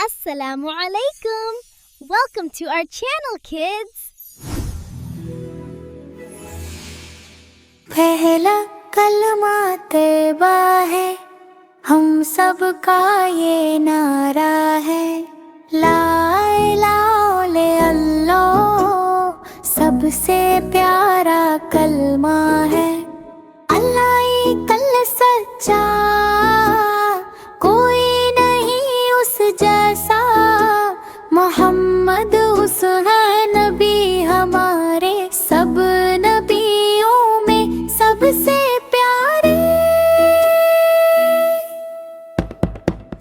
Assalamu alaikum. Welcome to our channel, kids. पहला कलमा तैबा है, हम सब का ये नारा है। ला इलाहा इल्लल्लाह सबसे प्यारा कलमा है। अल्लाह एक सच्चा, कोई नहीं उस जैसा। मोहम्मद उस है नबी हमारे, सब नबियों में सबसे प्यारे।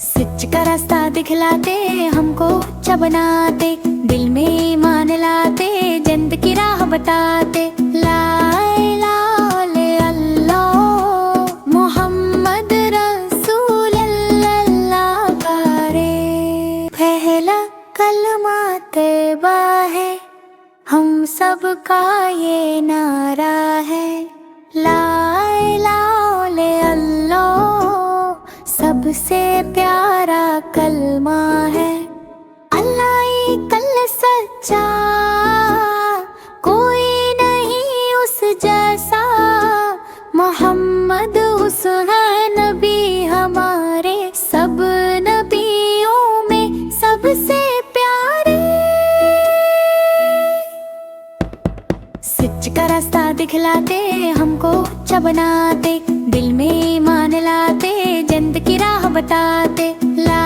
सच का रास्ता दिखलाते, हमको अच्छा बनाते, दिल में ईमान लाते, जन्नत की राह बताते। ला इलाहा इल्लल्लाह मोहम्मद रसूल अल्लाह करे। पहला कलमा तैबा है, हम सब का ये नारा है। ला इलाहा इल्लल्लाह सबसे प्यारा कलमा है। अल्लाह एक सच्चा, कोई नहीं उस जैसा। मोहम्मद उस है नबी हमारे, सब नबियों में सबसे प्यारे। सच का रास्ता दिखलाते, हमको अच्छा बनाते, दिल में ईमान लाते, जन्नत की राह बताते। ला